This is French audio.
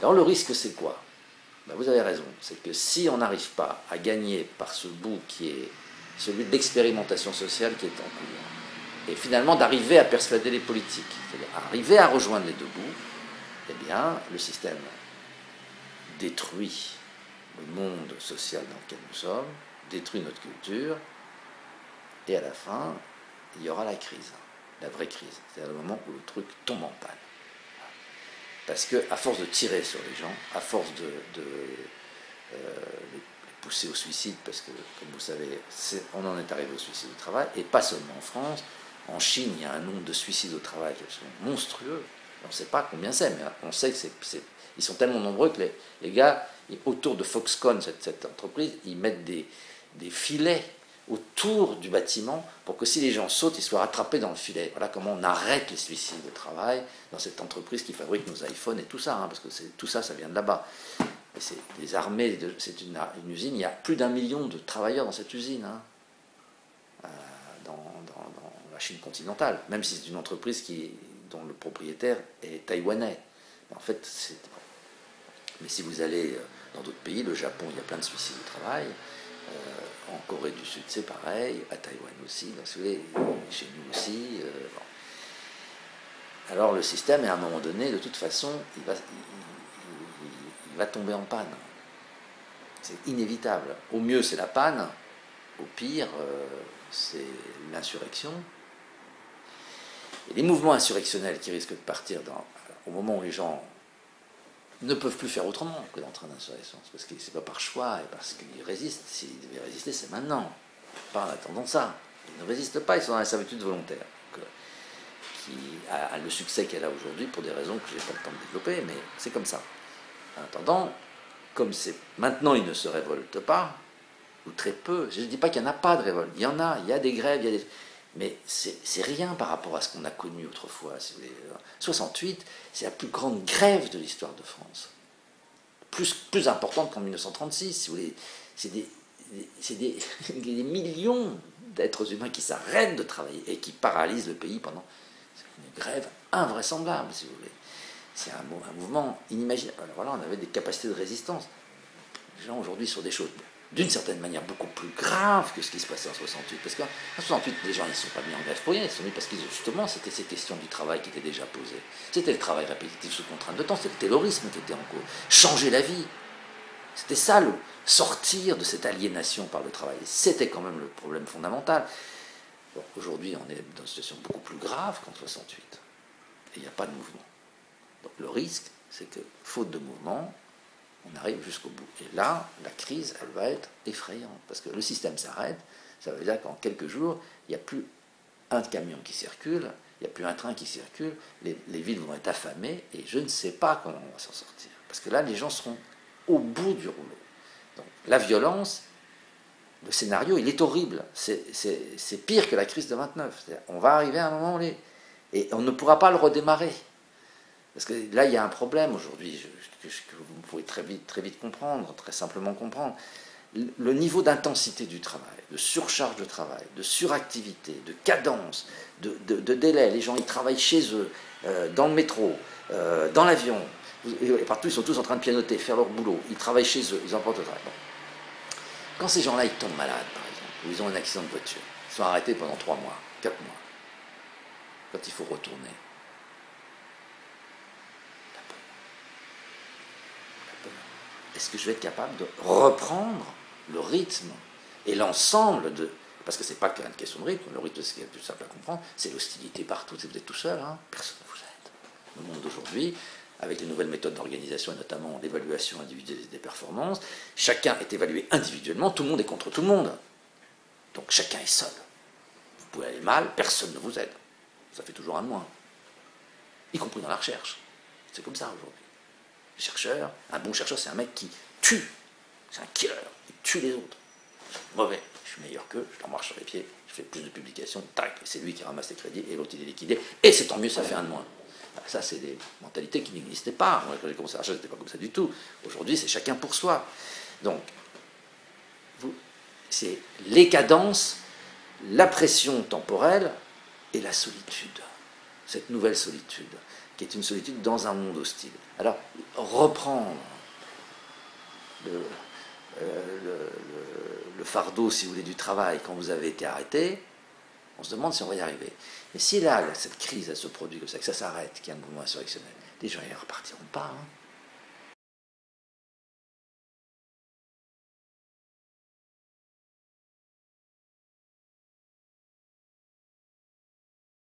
Alors le risque, c'est quoi? Ben, vous avez raison, c'est que si on n'arrive pas à gagner par ce bout qui est celui de l'expérimentation sociale qui est en cours, et finalement d'arriver à persuader les politiques, c'est-à-dire arriver à rejoindre les deux bouts, eh bien, le système détruit le monde social dans lequel nous sommes, détruit notre culture, et à la fin, il y aura la crise, la vraie crise, c'est-à-dire le moment où le truc tombe en panne. Parce qu'à force de tirer sur les gens, à force de les pousser au suicide, parce que, comme vous savez, on en est arrivé au suicide au travail, et pas seulement en France, en Chine, il y a un nombre de suicides au travail qui est absolument monstrueux. On ne sait pas combien c'est, mais on sait qu'ils sont tellement nombreux que les gars, autour de Foxconn, cette entreprise, ils mettent des filets autour du bâtiment pour que si les gens sautent, ils soient rattrapés dans le filet. Voilà comment on arrête les suicides au travail dans cette entreprise qui fabrique nos iPhones et tout ça, hein, parce que tout ça, ça vient de là-bas. C'est des armées, c'est une usine, il y a plus d'1 million de travailleurs dans cette usine, hein, dans la Chine continentale, même si c'est une entreprise dont le propriétaire est taïwanais. En fait, mais si vous allez dans d'autres pays, le Japon, il y a plein de suicides au travail. En Corée du Sud, c'est pareil, à Taïwan aussi, donc, si vous voulez, chez nous aussi. Bon. Alors le système, à un moment donné, de toute façon, il va tomber en panne. C'est inévitable. Au mieux, c'est la panne. Au pire, c'est l'insurrection. Et les mouvements insurrectionnels qui risquent de partir au moment où les gens ne peuvent plus faire autrement que d'entrer en insurrection. Parce que c'est pas par choix et parce qu'ils résistent. S'ils devaient résister, c'est maintenant. Pas en attendant ça. Ils ne résistent pas, ils sont dans la servitude volontaire. Donc, qui a le succès qu'elle a aujourd'hui pour des raisons que je n'ai pas le temps de développer, mais c'est comme ça. En attendant, comme c'est maintenant ils ne se révoltent pas, ou très peu, je ne dis pas qu'il n'y en a pas de révolte, il y en a, il y a des grèves, mais c'est rien par rapport à ce qu'on a connu autrefois. Si vous voulez. 68, c'est la plus grande grève de l'histoire de France. Plus importante qu'en 1936, si vous voulez. C'est des millions d'êtres humains qui s'arrêtent de travailler et qui paralysent le pays pendant une grève invraisemblable, si vous voulez. C'est un mouvement inimaginable. Alors voilà, on avait des capacités de résistance. Les gens aujourd'hui sur des choses d'une certaine manière beaucoup plus graves que ce qui se passait en 68. Parce qu'en 68, les gens ne sont pas mis en grève pour rien, ils sont mis parce que justement, c'était ces questions du travail qui étaient déjà posées. C'était le travail répétitif sous contrainte de temps, c'était le taylorisme qui était en cause. Changer la vie. C'était ça, sortir de cette aliénation par le travail. C'était quand même le problème fondamental. Bon, aujourd'hui, on est dans une situation beaucoup plus grave qu'en 68. Et il n'y a pas de mouvement. Donc le risque, c'est que, faute de mouvement, on arrive jusqu'au bout. Et là, la crise, elle va être effrayante. Parce que le système s'arrête, ça veut dire qu'en quelques jours, il n'y a plus un camion qui circule, il n'y a plus un train qui circule, les villes vont être affamées, et je ne sais pas comment on va s'en sortir. Parce que là, les gens seront au bout du rouleau. Donc la violence, le scénario, il est horrible. C'est pire que la crise de 29. On va arriver à un moment où et on ne pourra pas le redémarrer. Parce que là, il y a un problème aujourd'hui, que vous pouvez très vite comprendre, très simplement comprendre. Le niveau d'intensité du travail, de surcharge de travail, de suractivité, de cadence, de délai. Les gens, ils travaillent chez eux, dans le métro, dans l'avion. Et partout, ils sont tous en train de pianoter, faire leur boulot. Ils travaillent chez eux, ils emportent le travail. Bon. Quand ces gens-là, ils tombent malades, par exemple, ou ils ont un accident de voiture, ils sont arrêtés pendant 3 mois, 4 mois, quand il faut retourner, est-ce que je vais être capable de reprendre le rythme et l'ensemble de... Parce que c'est pas qu'une question de rythme, le rythme c'est ce qui est le plus simple à comprendre, c'est l'hostilité partout, vous êtes tout seul, hein, personne ne vous aide. Le monde d'aujourd'hui, avec les nouvelles méthodes d'organisation et notamment l'évaluation individuelle des performances, chacun est évalué individuellement, tout le monde est contre tout le monde. Donc chacun est seul. Vous pouvez aller mal, personne ne vous aide. Ça fait toujours un de moins. Y compris dans la recherche. C'est comme ça aujourd'hui. Chercheur, un bon chercheur, c'est un mec qui tue. C'est un killer. Il tue les autres. Je suis mauvais. Je suis meilleur qu'eux. Je leur marche sur les pieds. Je fais plus de publications. Tac. Et c'est lui qui ramasse les crédits. Et l'autre, il est liquidé. Et c'est tant mieux, ça fait un de moins. Ça, c'est des mentalités qui n'existaient pas. Moi, quand j'ai commencé à chercher, c'était pas comme ça du tout. Aujourd'hui, c'est chacun pour soi. Donc, c'est les cadences, la pression temporelle et la solitude. Cette nouvelle solitude qui est une solitude dans un monde hostile. Alors, reprendre le fardeau, si vous voulez, du travail quand vous avez été arrêté, on se demande si on va y arriver. Mais si là, cette crise, elle se produit comme ça, que ça s'arrête, qu'il y a un mouvement insurrectionnel, les gens ne repartiront pas. Hein.